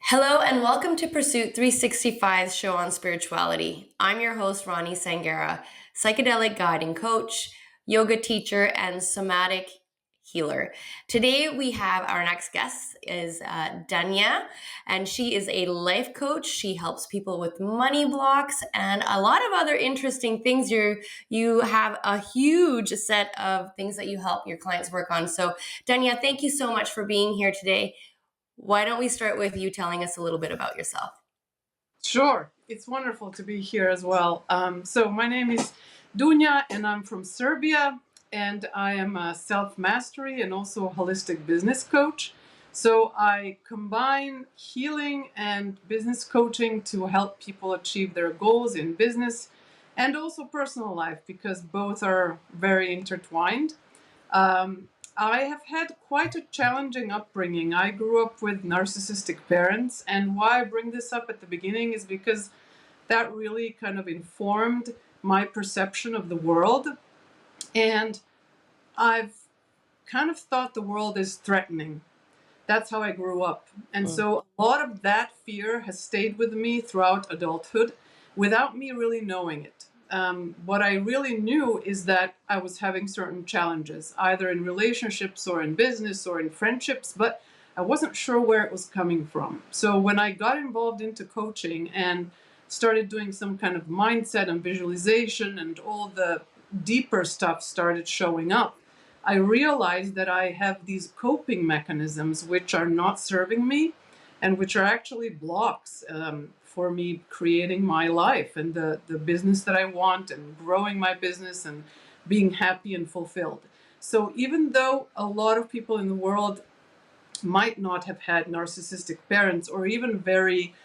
Hello and welcome to Pursuit365's show on spirituality. I'm your host, Rani Sanghera, psychedelic guiding coach, yoga teacher, and somatic healer. Today we have our next guest is Dunja, and she is a life coach. She helps people with money blocks and a lot of other interesting things. You have a huge set of things that you help your clients work on. So Dunja, thank you so much for being here today. Why don't we start with you telling us a little bit about yourself? Sure. It's wonderful to be here as well. So my name is Dunja and I'm from Serbia, and I am a self-mastery and also a holistic business coach. So I combine healing and business coaching to help people achieve their goals in business and also personal life, because both are very intertwined. I have had quite a challenging upbringing. I grew up with narcissistic parents, and why I bring this up at the beginning is because that really kind of informed my perception of the world. And I've kind of thought the world is threatening. That's how I grew up. And so a lot of that fear has stayed with me throughout adulthood without me really knowing it. What I really knew is that I was having certain challenges, either in relationships or in business or in friendships, but I wasn't sure where it was coming from. So when I got involved into coaching and started doing some kind of mindset and visualization, and all the deeper stuff started showing up, I realized that I have these coping mechanisms which are not serving me and which are actually blocks for me creating my life and the business that I want and growing my business and being happy and fulfilled. So even though a lot of people in the world might not have had narcissistic parents or even very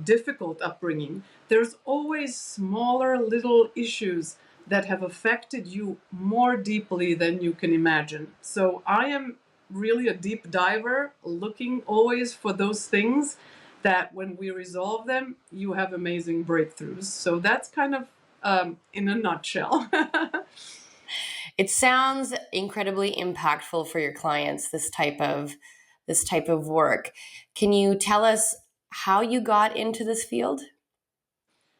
difficult upbringing, there's always smaller little issues that have affected you more deeply than you can imagine. So I am really a deep diver, looking always for those things that when we resolve them, you have amazing breakthroughs. So that's kind of in a nutshell. It sounds incredibly impactful for your clients, this type of work. Can you tell us how you got into this field?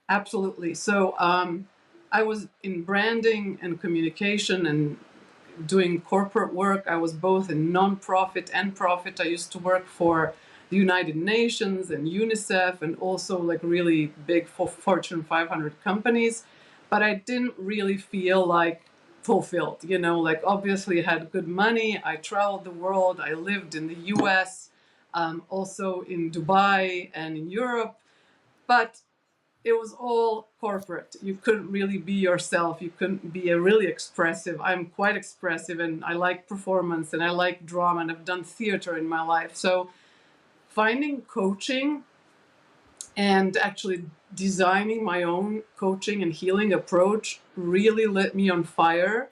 Absolutely. So I was in branding and communication and doing corporate work. I was both in nonprofit and profit. I used to work for the United Nations and UNICEF and also like really big Fortune 500 companies. But I didn't really feel like fulfilled, like obviously I had good money. I traveled the world. I lived in the US, also in Dubai and in Europe. But it was all corporate. You couldn't really be yourself. You couldn't be a really expressive. I'm quite expressive and I like performance and I like drama and I've done theater in my life. So finding coaching and actually designing my own coaching and healing approach really lit me on fire,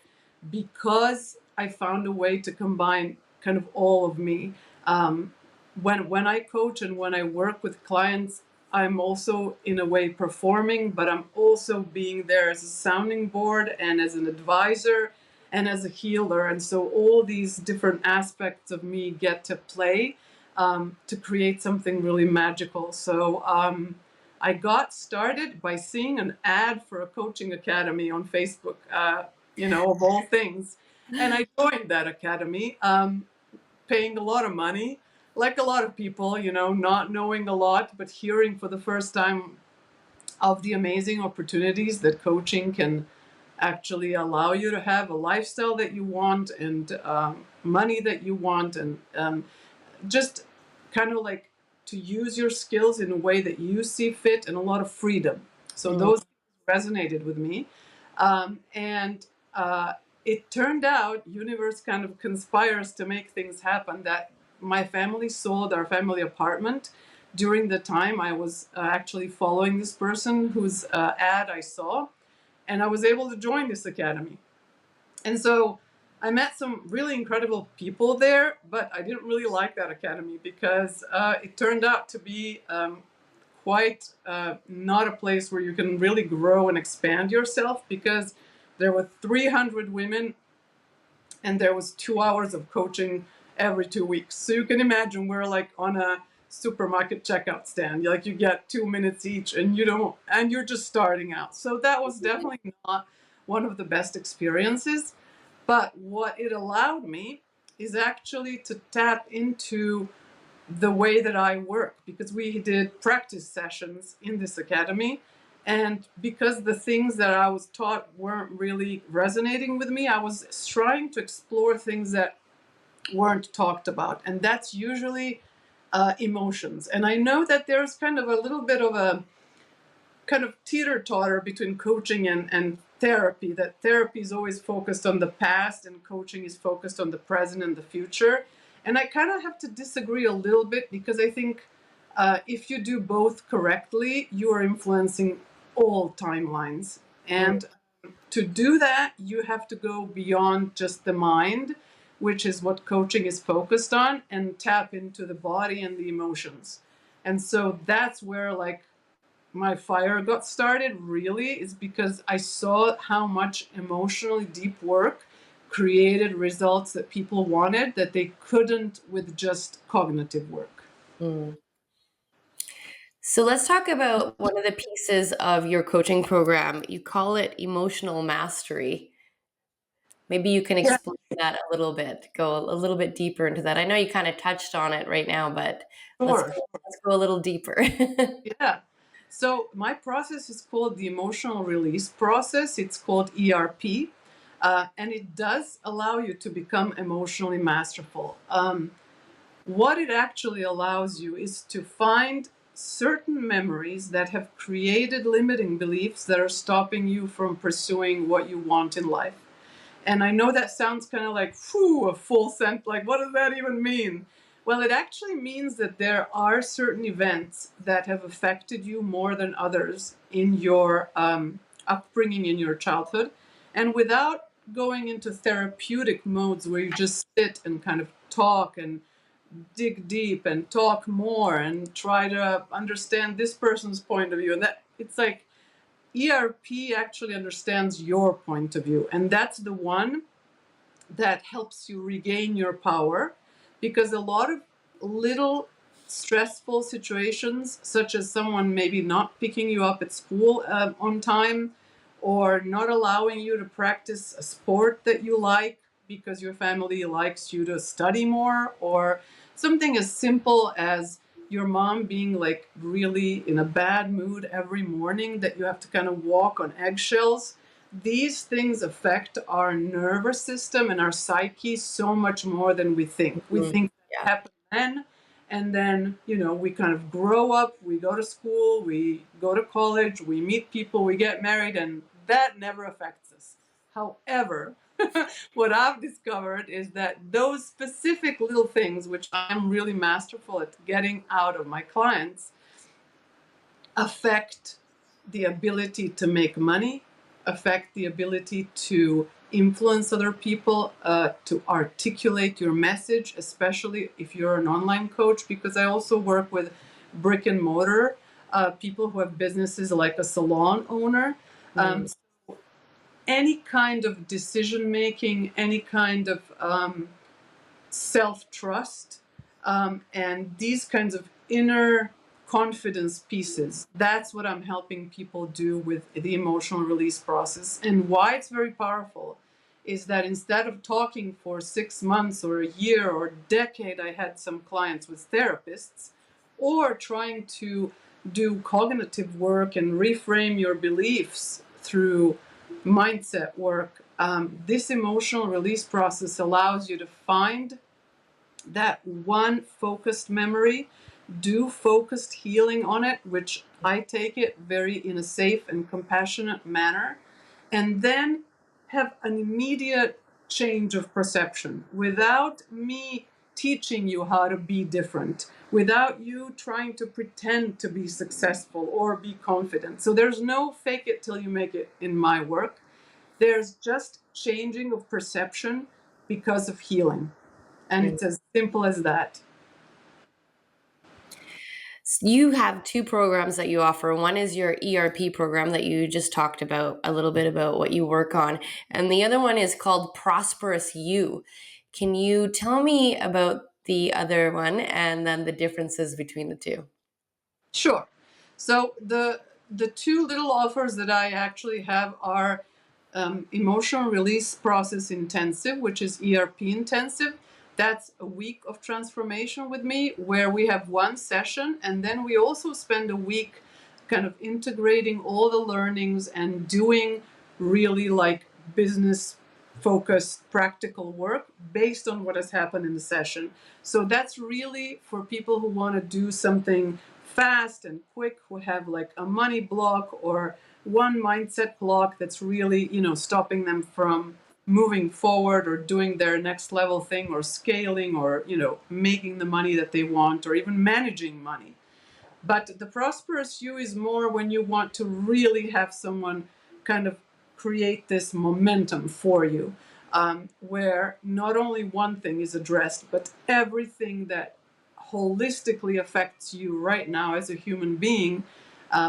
because I found a way to combine kind of all of me. When I coach and when I work with clients, I'm also in a way performing, but I'm also being there as a sounding board and as an advisor and as a healer. And so all these different aspects of me get to play to create something really magical. So I got started by seeing an ad for a coaching academy on Facebook, of all things. And I joined that academy, paying a lot of money, like a lot of people, not knowing a lot, but hearing for the first time of the amazing opportunities that coaching can actually allow you to have a lifestyle that you want and money that you want, and just kind of like to use your skills in a way that you see fit, and a lot of freedom. So those resonated with me. And it turned out universe kind of conspires to make things happen, that my family sold our family apartment during the time I was actually following this person whose ad I saw, and I was able to join this academy. And so I met some really incredible people there, but I didn't really like that academy because it turned out to be quite not a place where you can really grow and expand yourself, because there were 300 women and there was 2 hours of coaching every 2 weeks. So you can imagine we're like on a supermarket checkout stand. Like you get 2 minutes each, and you're just starting out. So that was definitely not one of the best experiences. But what it allowed me is actually to tap into the way that I work, because we did practice sessions in this academy. And because the things that I was taught weren't really resonating with me, I was trying to explore things that weren't talked about. And that's usually emotions. And I know that there's kind of a little bit of a kind of teeter-totter between coaching and therapy, that therapy is always focused on the past and coaching is focused on the present and the future. And I kind of have to disagree a little bit, because I think if you do both correctly, you are influencing all timelines. And to do that, you have to go beyond just the mind, which is what coaching is focused on, and tap into the body and the emotions. And so that's where like my fire got started, really, is because I saw how much emotionally deep work created results that people wanted that they couldn't with just cognitive work. Mm. So let's talk about one of the pieces of your coaching program. You call it emotional mastery. Maybe you can Yeah, explain that a little bit, go a little bit deeper into that. I know you kind of touched on it right now, but let's sure. go, let's go a little deeper. Yeah. So my process is called the emotional release process. It's called ERP, and it does allow you to become emotionally masterful. What it actually allows you is to find certain memories that have created limiting beliefs that are stopping you from pursuing what you want in life. And I know that sounds kind of like, whew, a full sentence. Like, what does that even mean? Well, it actually means that there are certain events that have affected you more than others in your upbringing, in your childhood. And without going into therapeutic modes where you just sit and kind of talk and dig deep and talk more and try to understand this person's point of view, and that it's like ERP actually understands your point of view, and that's the one that helps you regain your power, because a lot of little stressful situations, such as someone maybe not picking you up at school on time, or not allowing you to practice a sport that you like because your family likes you to study more, or something as simple as your mom being like really in a bad mood every morning that you have to kind of walk on eggshells. These things affect our nervous system and our psyche so much more than we think. We Mm, think that yeah. happens then, and then, we kind of grow up, we go to school, we go to college, we meet people, we get married, and that never affects us. However, what I've discovered is that those specific little things, which I'm really masterful at getting out of my clients, affect the ability to make money, affect the ability to influence other people, to articulate your message, especially if you're an online coach, because I also work with brick and mortar people who have businesses like a salon owner. Mm. So any kind of decision making, any kind of self trust, and these kinds of inner confidence pieces. That's what I'm helping people do with the emotional release process. And why it's very powerful is that instead of talking for 6 months or a year or a decade, I had some clients with therapists, or trying to do cognitive work and reframe your beliefs through mindset work. This emotional release process allows you to find that one focused memory, do focused healing on it, which I take it very in a safe and compassionate manner, and then have an immediate change of perception without me teaching you how to be different, without you trying to pretend to be successful or be confident. So there's no fake it till you make it in my work. There's just changing of perception because of healing. And Mm. it's as simple as that. You have two programs that you offer. One is your ERP program that you just talked about a little bit about what you work on, and the other one is called Prosperous You. Can you tell me about the other one and then the differences between the two? Sure. So the two little offers that I actually have are emotional release process intensive, which is ERP intensive. That's a week of transformation with me where we have one session, and then we also spend a week kind of integrating all the learnings and doing really like business focused practical work based on what has happened in the session. So that's really for people who want to do something fast and quick, who have like a money block or one mindset block that's really, stopping them from moving forward or doing their next level thing or scaling or, making the money that they want or even managing money. But the prosperous you is more when you want to really have someone kind of create this momentum for you, where not only one thing is addressed, but everything that holistically affects you right now as a human being,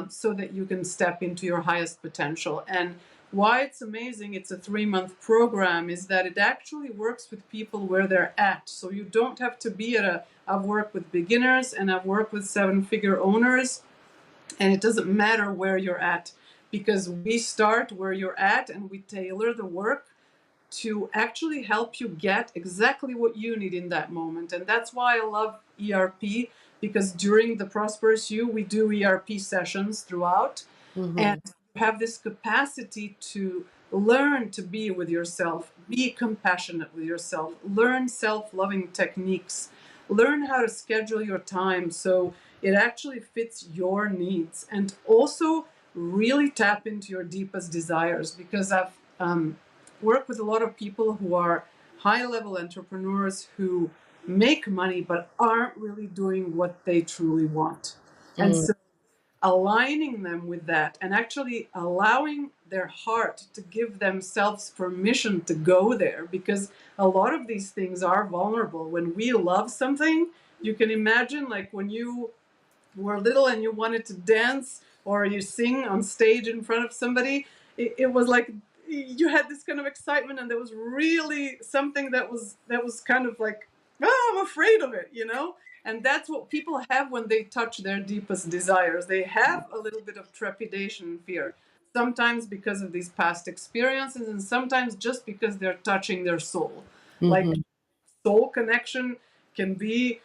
so that you can step into your highest potential. And why it's amazing, it's a 3-month program, is that it actually works with people where they're at. So you don't have to be I've worked with beginners and I've worked with 7-figure owners, and it doesn't matter where you're at, because we start where you're at and we tailor the work to actually help you get exactly what you need in that moment. And that's why I love ERP, because during the Prosperous You, we do ERP sessions throughout. And Mm-hmm. you have this capacity to learn to be with yourself, be compassionate with yourself, learn self loving techniques, learn how to schedule your time so it actually fits your needs, and also really tap into your deepest desires. Because I've worked with a lot of people who are high level entrepreneurs who make money but aren't really doing what they truly want. And so aligning them with that and actually allowing their heart to give themselves permission to go there, because a lot of these things are vulnerable. When we love something, you can imagine, like when you were little and you wanted to dance or you sing on stage in front of somebody, it was like you had this kind of excitement, and there was really something that was kind of like, oh, I'm afraid of it. And that's what people have when they touch their deepest desires. They have a little bit of trepidation and fear, sometimes because of these past experiences, and sometimes just because they're touching their soul. Like, Mm-hmm. soul connection can be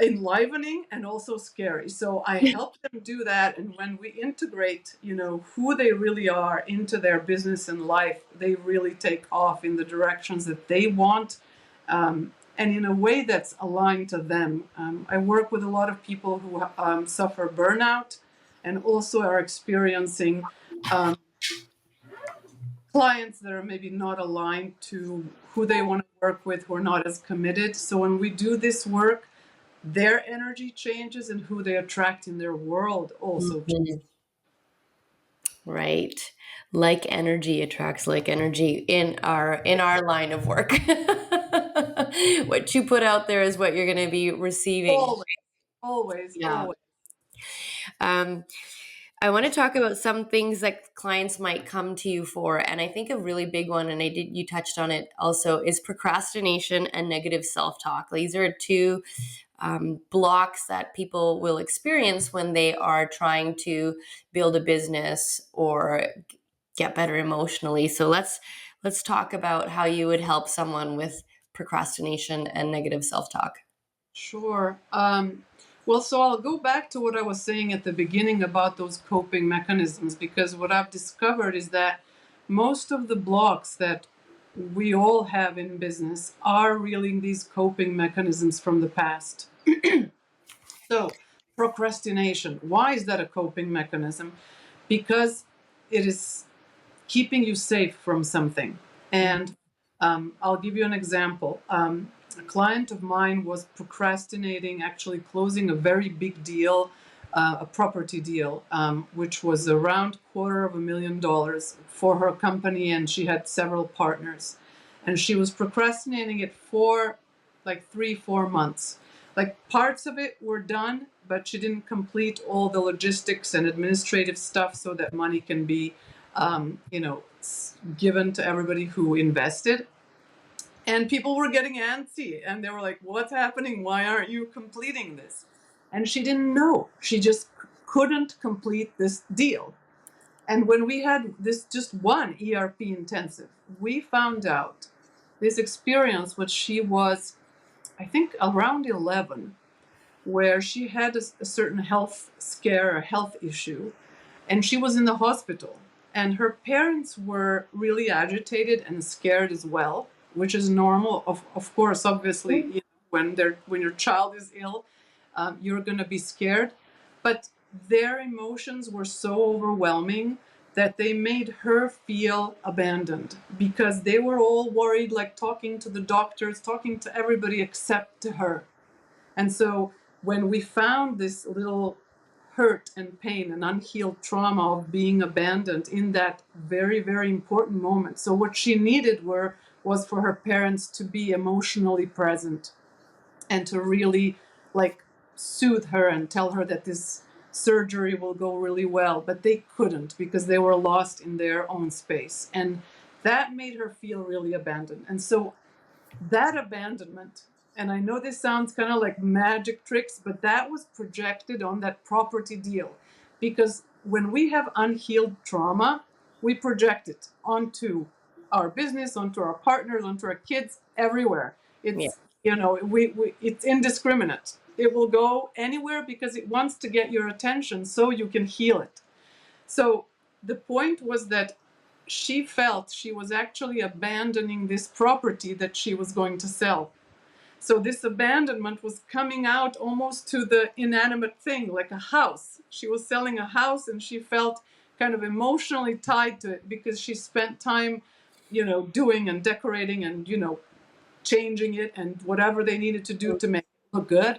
enlivening and also scary. So I help them do that. And when we integrate, who they really are into their business and life, they really take off in the directions that they want, and in a way that's aligned to them. I work with a lot of people who suffer burnout and also are experiencing clients that are maybe not aligned to who they want to work with, who are not as committed. So when we do this work, their energy changes and who they attract in their world also changes. Mm-hmm. Right. Like energy attracts like energy in our line of work. What you put out there is what you're going to be receiving. Always, always, Yeah. always. Um, I want to talk about some things that clients might come to you for, and I think a really big one, and you touched on it also, is procrastination and negative self-talk. These are two blocks that people will experience when they are trying to build a business or get better emotionally. So let's talk about how you would help someone with procrastination and negative self-talk. Sure. Well, so I'll go back to what I was saying at the beginning about those coping mechanisms, because what I've discovered is that most of the blocks that we all have in business are really these coping mechanisms from the past. So, procrastination, why is that a coping mechanism? Because it is keeping you safe from something. And I'll give you an example. A client of mine was procrastinating actually closing a very big deal, a property deal, which was around $250,000 for her company, and she had several partners. And she was procrastinating it for like 3-4 months. Like, parts of it were done, but she didn't complete all the logistics and administrative stuff so that money can be given to everybody who invested. And people were getting antsy and they were like, what's happening? Why aren't you completing this? And she didn't know. She just couldn't complete this deal. And when we had this just one ERP intensive, we found out this experience, which she was, I think, around 11, where she had a certain health scare, a health issue, and she was in the hospital. And her parents were really agitated and scared as well, which is normal. Of course, obviously, you know, when your child is ill, you're going to be scared. But their emotions were so overwhelming that they made her feel abandoned because they were all worried, like talking to the doctors, talking to everybody except to her. And so when we found this little hurt and pain and unhealed trauma of being abandoned in that very, very important moment. So what she needed was for her parents to be emotionally present and to really like soothe her and tell her that this surgery will go really well. But they couldn't because they were lost in their own space. And that made her feel really abandoned. And so that abandonment, and I know this sounds kind of like magic tricks, but that was projected on that property deal. Because when we have unhealed trauma, we project it onto our business, onto our partners, onto our kids, everywhere. Yeah. It's, you know, it's indiscriminate. It will go anywhere because it wants to get your attention so you can heal it. So the point was that she felt she was actually abandoning this property that she was going to sell. So this abandonment was coming out almost to the inanimate thing, like a house. She was selling a house and she felt kind of emotionally tied to it because she spent time, you know, doing and decorating and, you know, changing it and whatever they needed to do to make it look good.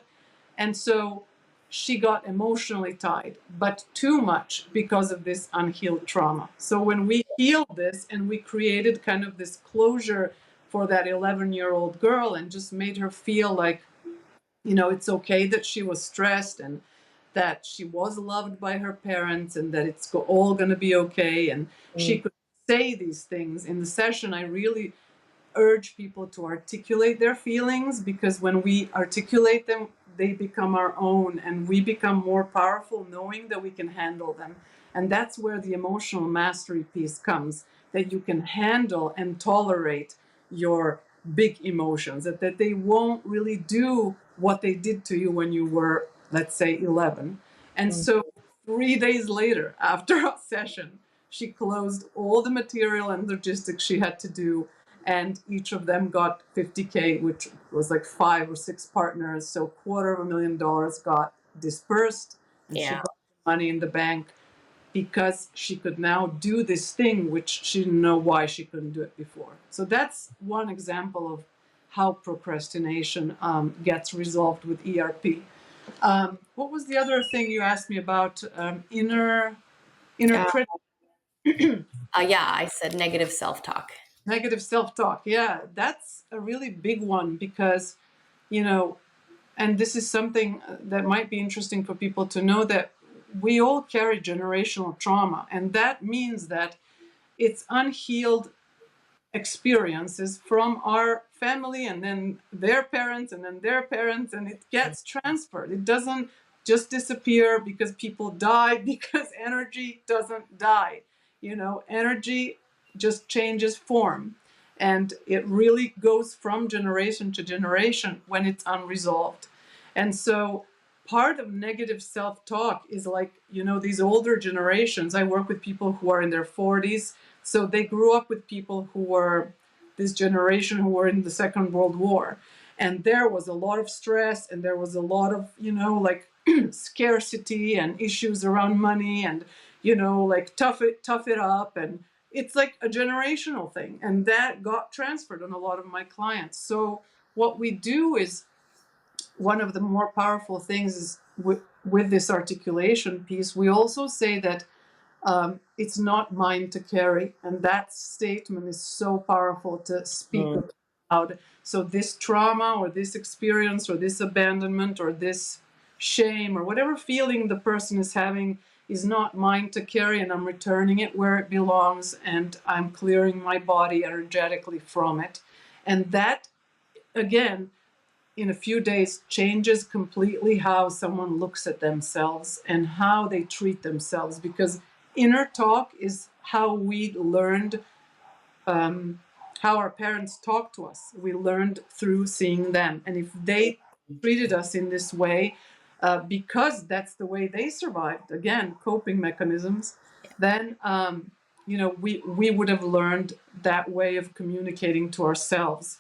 And so she got emotionally tied, but too much because of this unhealed trauma. So when we healed this and we created kind of this closure for that 11-year-old girl and just made her feel like, you know, it's okay that she was stressed and that she was loved by her parents and that it's all going to be okay. And she could say these things in the session. I really urge people to articulate their feelings because when we articulate them, they become our own and we become more powerful knowing that we can handle them. And that's where the emotional mastery piece comes, that you can handle and tolerate your big emotions, that they won't really do what they did to you when you were, let's say, 11. And so 3 days later, after our session, she closed all the material and logistics she had to do, and each of them got 50K, which was like 5 or 6 partners. So $250,000 got dispersed, and she Yeah. got money in the bank because she could now do this thing which she didn't know why she couldn't do it before. So that's one example of how procrastination gets resolved with ERP. What was the other thing you asked me about? Inner Uh, critic. yeah, I said negative self-talk. Negative self-talk. Yeah, that's a really big one because, you know, and this is something that might be interesting for people to know, that we all carry generational trauma. And that means that it's unhealed experiences from our family and then their parents and then their parents, and it gets transferred. It doesn't just disappear because people die, because energy doesn't die. You know, energy just changes form, and it really goes from generation to generation when it's unresolved. And so part of negative self-talk is like, you know, these older generations. I work with people who are in their 40s, so they grew up with people who were this generation who were in the Second World War. And there was a lot of stress and there was a lot of, you know, like scarcity and issues around money and, you know, like tough it up. And it's like a generational thing. And that got transferred on a lot of my clients. So what we do is, one of the more powerful things is with this articulation piece, we also say that it's not mine to carry. And that statement is so powerful to speak out. So this trauma or this experience or this abandonment or this shame or whatever feeling the person is having is not mine to carry, and I'm returning it where it belongs, and I'm clearing my body energetically from it. And that, again, in a few days, changes completely how someone looks at themselves and how they treat themselves, because inner talk is how we learned, how our parents talk to us. We learned through seeing them. And if they treated us in this way, because that's the way they survived, again, coping mechanisms, then we would have learned that way of communicating to ourselves.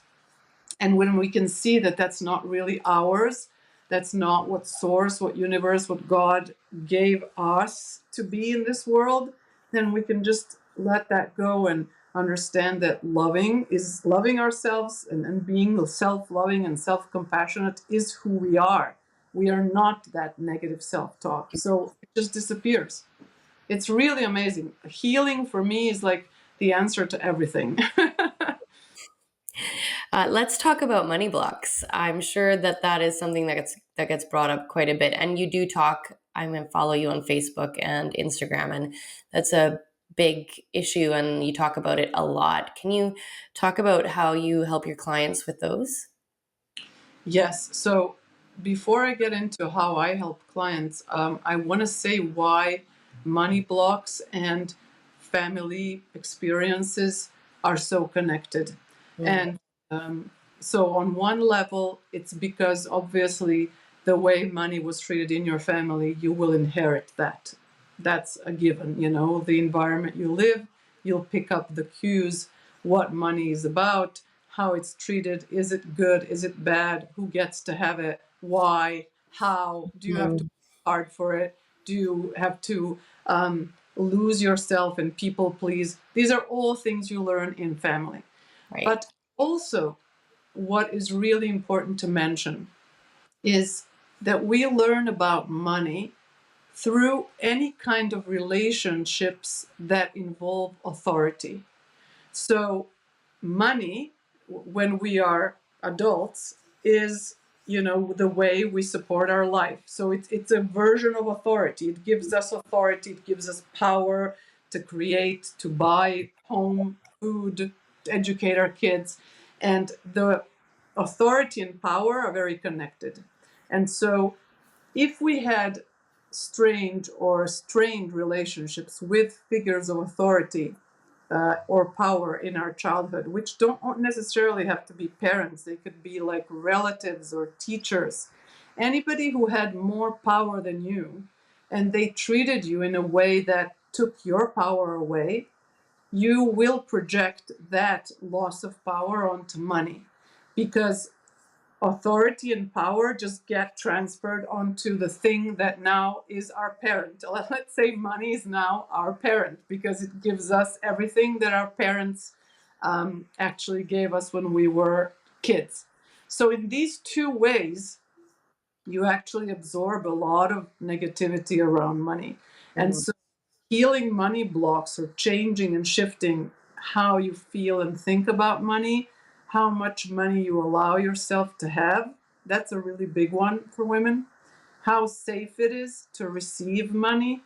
And when we can see that that's not really ours, that's not what source, what universe, what God gave us to be in this world, then we can just let that go and understand that loving is loving ourselves, and being self-loving and self-compassionate is who we are. We are not that negative self-talk. So it just disappears. It's really amazing. Healing for me is like the answer to everything. Let's talk about money blocks. I'm sure that is something that gets brought up quite a bit, and you do talk. I'm going to follow you on Facebook and Instagram, and that's a big issue, and you talk about it a lot. Can you talk about how you help your clients with those? Yes. So before I get into how I help clients, I want to say why money blocks and family experiences are so connected. Mm. And so, on one level, it's because obviously the way money was treated in your family, you will inherit that. That's a given. The environment you live, you'll pick up the cues, what money is about, how it's treated. Is it good? Is it bad? Who gets to have it? Why? How? Do you have to Mm. work hard for it? Do you have to lose yourself and people please? These are all things you learn in family. Right. But also, what is really important to mention is that we learn about money through any kind of relationships that involve authority. So, money, when we are adults, is the way we support our life. So it's a version of authority. It gives us authority. It gives us power to create, to buy home, food, to educate our kids, and the authority and power are very connected. And so if we had strange or strained relationships with figures of authority, or power in our childhood, which don't necessarily have to be parents. They could be like relatives or teachers. Anybody who had more power than you, and they treated you in a way that took your power away, you will project that loss of power onto money, because authority and power just get transferred onto the thing that now is our parent. Let's say money is now our parent because it gives us everything that our parents actually gave us when we were kids. So, in these two ways, you actually absorb a lot of negativity around money. And Mm. so, healing money blocks or changing and shifting how you feel and think about money, how much money you allow yourself to have. That's a really big one for women. How safe it is to receive money,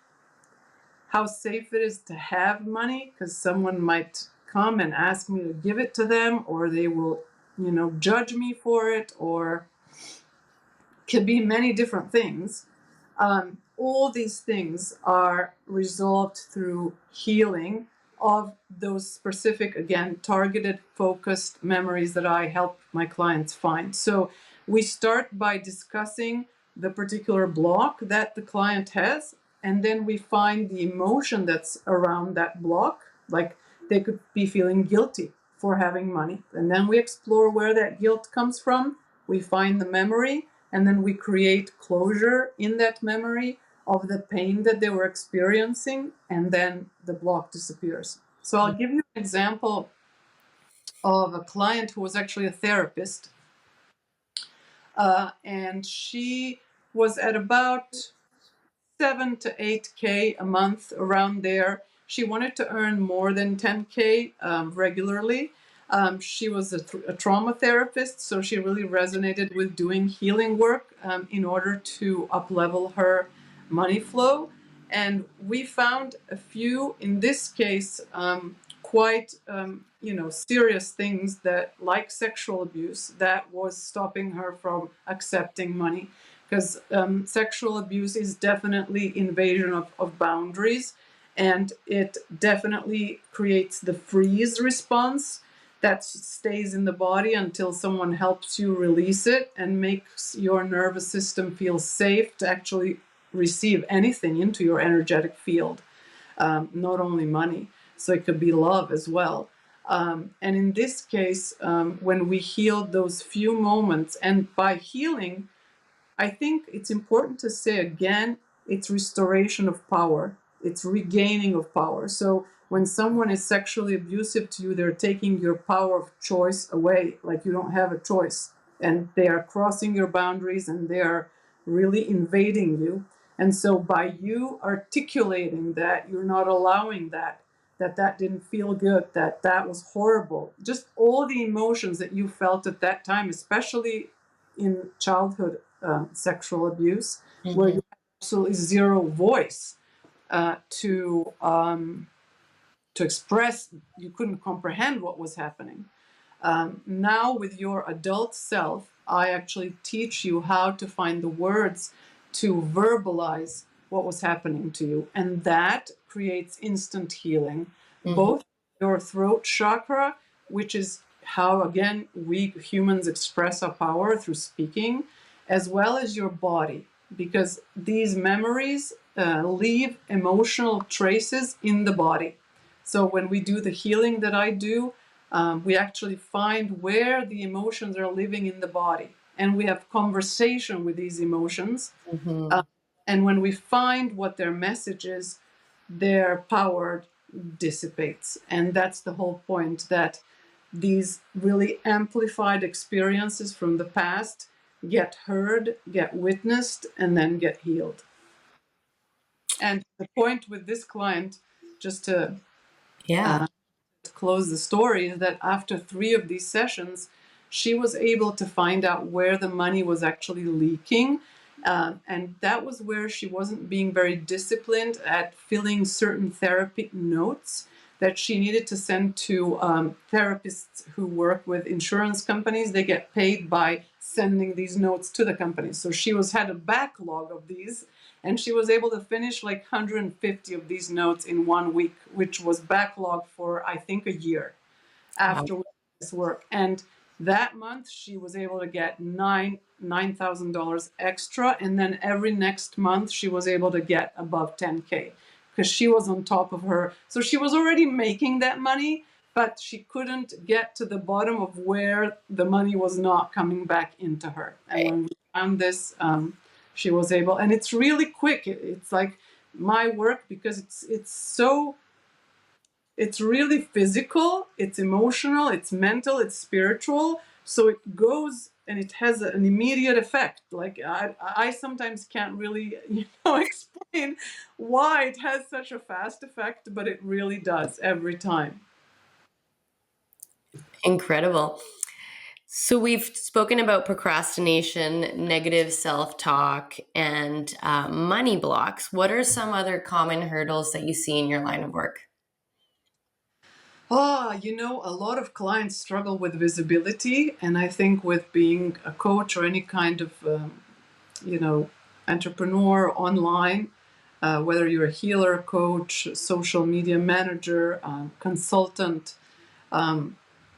how safe it is to have money, because someone might come and ask me to give it to them, or they will, judge me for it, or could be many different things. All these things are resolved through healing of those specific, again, targeted, focused memories that I help my clients find. So we start by discussing the particular block that the client has, and then we find the emotion that's around that block. Like they could be feeling guilty for having money. And then we explore where that guilt comes from. We find the memory, and then we create closure in that memory of the pain that they were experiencing, and then the block disappears. So I'll give you an example of a client who was actually a therapist, and she was at about 7 to 8K a month, around there. She wanted to earn more than 10K regularly. She was a trauma therapist, so she really resonated with doing healing work in order to up-level her money flow. And we found a few, in this case, quite serious things, that like sexual abuse, that was stopping her from accepting money, because sexual abuse is definitely invasion of boundaries, and it definitely creates the freeze response that stays in the body until someone helps you release it and makes your nervous system feel safe to actually receive anything into your energetic field, not only money. So it could be love as well. And in this case, when we healed those few moments, and by healing, I think it's important to say again, it's restoration of power. It's regaining of power. So when someone is sexually abusive to you, they're taking your power of choice away. Like you don't have a choice. And they are crossing your boundaries, and they are really invading you. And so by you articulating that you're not allowing that didn't feel good, that was horrible, just all the emotions that you felt at that time, especially in childhood sexual abuse, where you have absolutely zero voice to express. You couldn't comprehend what was happening. Now, with your adult self, I actually teach you how to find the words to verbalize what was happening to you. And that creates instant healing, both your throat chakra, which is how, again, we humans express our power through speaking, as well as your body, because these memories leave emotional traces in the body. So when we do the healing that I do, we actually find where the emotions are living in the body, and we have conversation with these emotions. And when we find what their message is, their power dissipates. And that's the whole point, that these really amplified experiences from the past get heard, get witnessed, and then get healed. And the point with this client, just to Yeah. close the story, is that after 3 of these sessions, she was able to find out where the money was actually leaking. And that was where she wasn't being very disciplined at filling certain therapy notes that she needed to send to therapists who work with insurance companies. They get paid by sending these notes to the companies. So she had a backlog of these, and she was able to finish like 150 of these notes in 1 week, which was backlog for, I think, a year after this work. And that month she was able to get $9,000 extra, and then every next month she was able to get above 10K, because she was on top of her. So she was already making that money, but she couldn't get to the bottom of where the money was not coming back into her. And when we found this, she was able, and it's really quick. It's like my work, because it's really physical, it's emotional, it's mental, it's spiritual. So it goes and it has an immediate effect. Like I sometimes can't really, explain why it has such a fast effect, but it really does every time. Incredible. So we've spoken about procrastination, negative self-talk, and money blocks. What are some other common hurdles that you see in your line of work? A lot of clients struggle with visibility, and I think with being a coach or any kind of, entrepreneur online, whether you're a healer, coach, social media manager, consultant,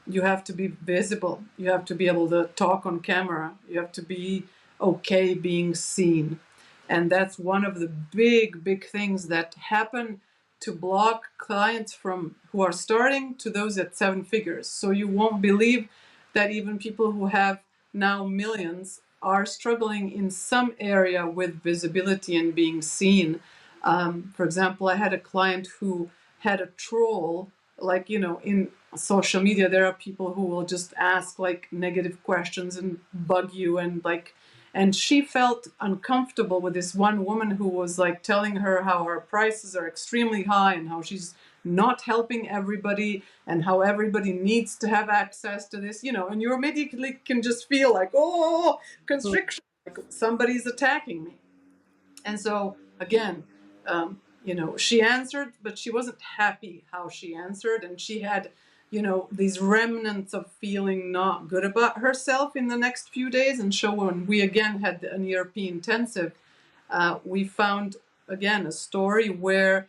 you have to be visible. You have to be able to talk on camera. You have to be okay being seen. And that's one of the big, big things that happen to block clients from who are starting to those at 7 figures. So you won't believe that even people who have now millions are struggling in some area with visibility and being seen. For example, I had a client who had a troll, like, in social media, there are people who will just ask like negative questions and bug you, and she felt uncomfortable with this one woman who was like telling her how her prices are extremely high and how she's not helping everybody and how everybody needs to have access to this, and you immediately can just feel like, oh, constriction, like somebody's attacking me. And so again, she answered, but she wasn't happy how she answered, and she had these remnants of feeling not good about herself in the next few days. And so when we again had an ERP intensive, we found again a story where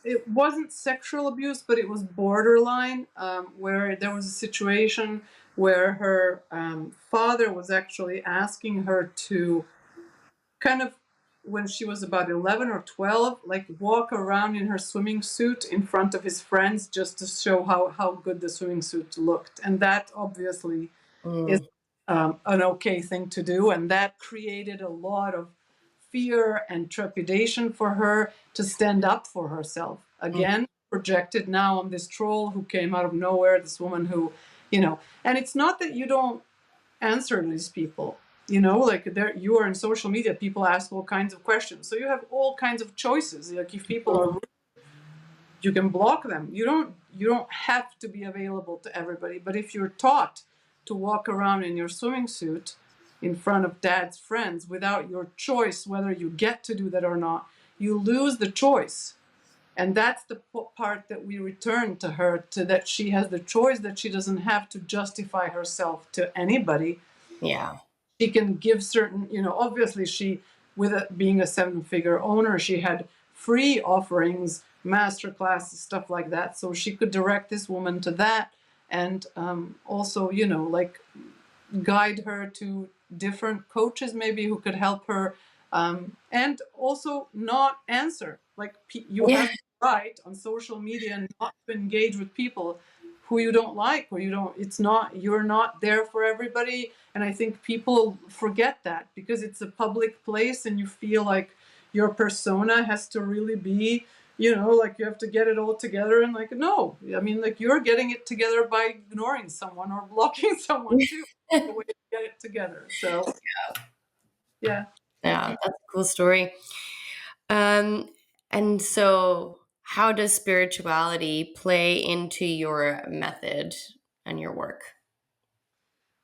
it wasn't sexual abuse, but it was borderline, where there was a situation where her father was actually asking her to kind of, when she was about 11 or 12, like walk around in her swimming suit in front of his friends just to show how good the swimming suit looked. And that obviously is Mm, an okay thing to do. And that created a lot of fear and trepidation for her to stand up for herself. mm, Again, projected now on this troll who came out of nowhere, this woman who, and it's not that you don't answer these people. Like there, you are in social media, people ask all kinds of questions. So you have all kinds of choices. Like if people are, you can block them. You don't have to be available to everybody. But if you're taught to walk around in your swimming suit in front of dad's friends without your choice, whether you get to do that or not, you lose the choice. And that's the part that we return to her, to that she has the choice, that she doesn't have to justify herself to anybody. yeah. She can give certain, obviously she, with being a 7-figure owner, she had free offerings, master classes, stuff like that. So she could direct this woman to that. And also, like guide her to different coaches maybe who could help her, and also not answer. Like you Yeah. have the right on social media and not to engage with people who you don't like, or you don't, it's not, you're not there for everybody. And I think people forget that because it's a public place and you feel like your persona has to really be, like you have to get it all together. And like, no, I mean, like you're getting it together by ignoring someone or blocking someone too, the way to get it together. So yeah. Yeah, that's a cool story. Um, and so how does spirituality play into your method and your work?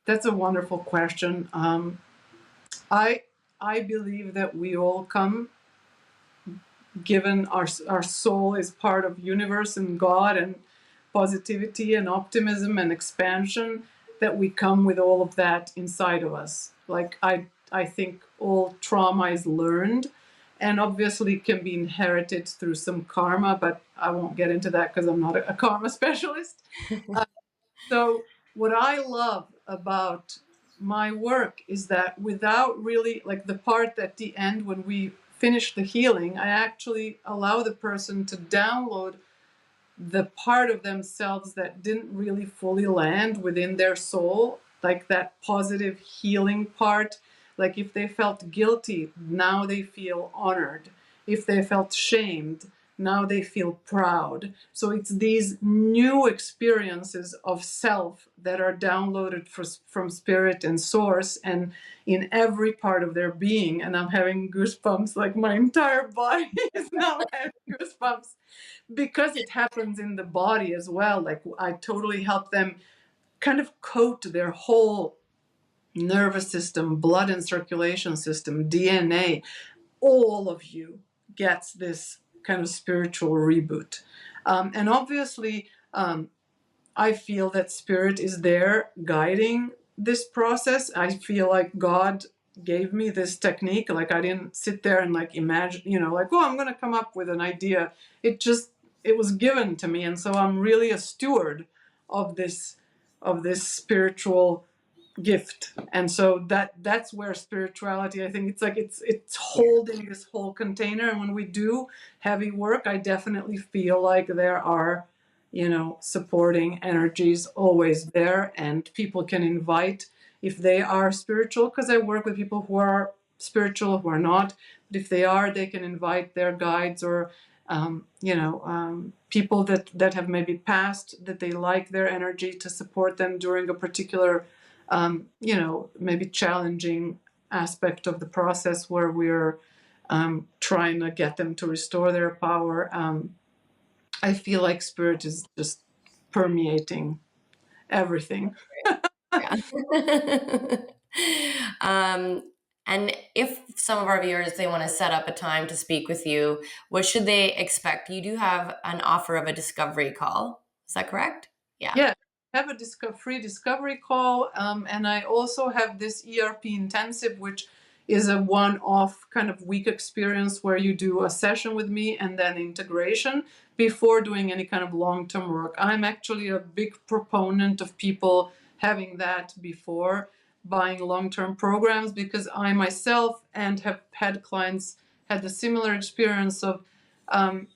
That's a wonderful question. I believe that we all come, given our soul is part of universe and God and positivity and optimism and expansion, that we come with all of that inside of us. Like I think all trauma is learned and obviously can be inherited through some karma, but I won't get into that because I'm not a karma specialist. So what I love about my work is that without really, like the part at the end when we finish the healing, I actually allow the person to download the part of themselves that didn't really fully land within their soul, like that positive healing part. Like if they felt guilty, now they feel honored. If they felt shamed, now they feel proud. So it's these new experiences of self that are downloaded from spirit and source and in every part of their being. And I'm having goosebumps, like my entire body is now having goosebumps because it happens in the body as well. Like I totally help them kind of coat their whole nervous system, blood and circulation system, DNA. All of you gets this kind of spiritual reboot. And obviously, I feel that spirit is there guiding this process. I feel like God gave me this technique. Like I didn't sit there and like imagine, like, oh, I'm going to come up with an idea. It was given to me. And so I'm really a steward of this spiritual gift. And so that's where spirituality, I think it's like it's holding this whole container. And when we do heavy work, I definitely feel like there are supporting energies always there, and people can invite if they are spiritual, because I work with people who are spiritual, who are not, but if they are, they can invite their guides or people that have maybe passed, that they like their energy to support them during a particular maybe challenging aspect of the process where we're trying to get them to restore their power. I feel like spirit is just permeating everything. Yeah. um, And if some of our viewers, they want to set up a time to speak with you, what should they expect? You do have an offer of a discovery call. Is that correct? Yeah. Yeah, have a free discovery call, and I also have this ERP intensive, which is a one-off kind of week experience where you do a session with me and then integration before doing any kind of long-term work. I'm actually a big proponent of people having that before buying long-term programs, because I myself and have had clients had the similar experience of um,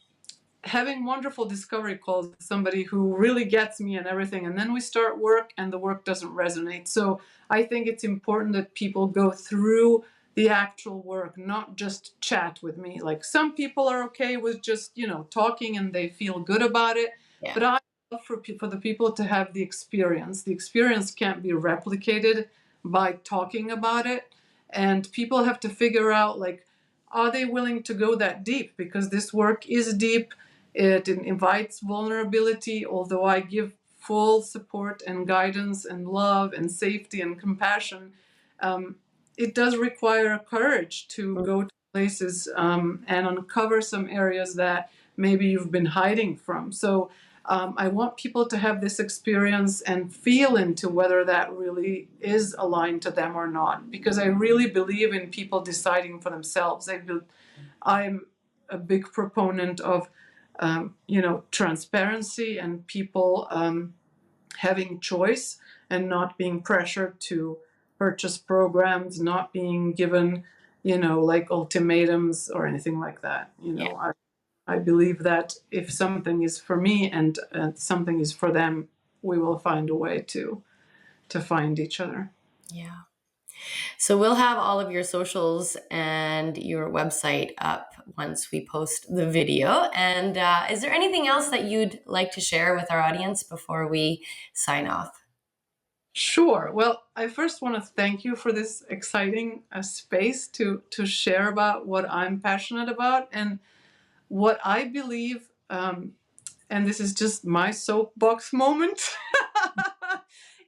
having wonderful discovery calls with somebody who really gets me and everything, and then we start work and the work doesn't resonate. So I think it's important that people go through the actual work, not just chat with me. Like, some people are okay with just, talking and they feel good about it, Yeah. but I love for the people to have the experience. The experience can't be replicated by talking about it, and people have to figure out, like, are they willing to go that deep? Because this work is deep. It invites vulnerability, although I give full support and guidance and love and safety and compassion. It does require courage to go to places and uncover some areas that maybe you've been hiding from. So I want people to have this experience and feel into whether that really is aligned to them or not, because I really believe in people deciding for themselves. I'm a big proponent of transparency and people having choice and not being pressured to purchase programs, not being given, like ultimatums or anything like that. I believe that if something is for me and something is for them, we will find a way to find each other. Yeah. So we'll have all of your socials and your website up once we post the video. And is there anything else that you'd like to share with our audience before we sign off? Sure. Well, I first want to thank you for this exciting space to share about what I'm passionate about and what I believe. And this is just my soapbox moment.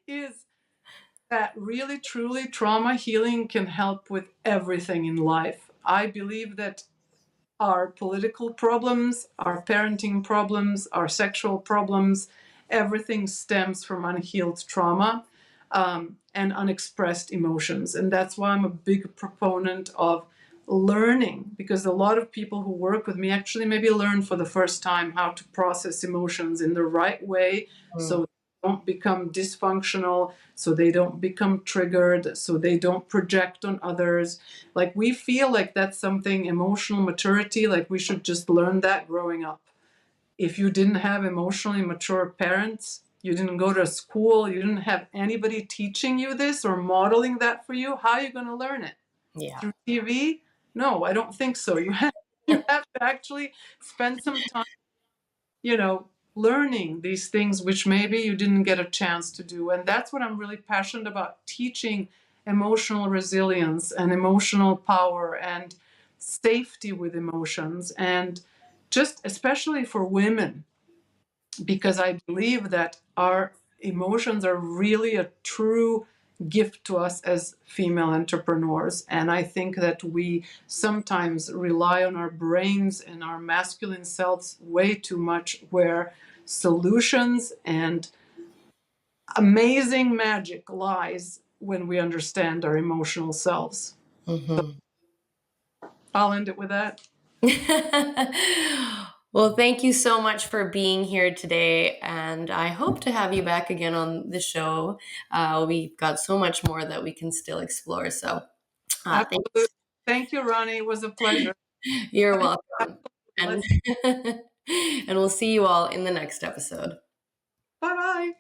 Is that really, truly, trauma healing can help with everything in life. I believe that our political problems, our parenting problems, our sexual problems, everything stems from unhealed trauma and unexpressed emotions. And that's why I'm a big proponent of learning, because a lot of people who work with me actually maybe learn for the first time how to process emotions in the right way, so they don't become dysfunctional, so they don't become triggered, so they don't project on others. Like, we feel like that's something, emotional maturity, like we should just learn that growing up. If you didn't have emotionally mature parents, you didn't go to school, you didn't have anybody teaching you this or modeling that for you, how are you going to learn it? Yeah. Through TV? No, I don't think so. You have to actually spend some time, learning these things which maybe you didn't get a chance to do. And that's what I'm really passionate about, teaching emotional resilience and emotional power and safety with emotions, and just especially for women, because I believe that our emotions are really a true gift to us as female entrepreneurs. And I think that we sometimes rely on our brains and our masculine selves way too much, where solutions and amazing magic lies when we understand our emotional selves. Mm-hmm. I'll end it with that. Well, thank you so much for being here today, and I hope to have you back again on the show. We've got so much more that we can still explore. So, Absolutely. thanks. Thank you, Rani. It was a pleasure. You're welcome, and Let's and we'll see you all in the next episode. bye bye.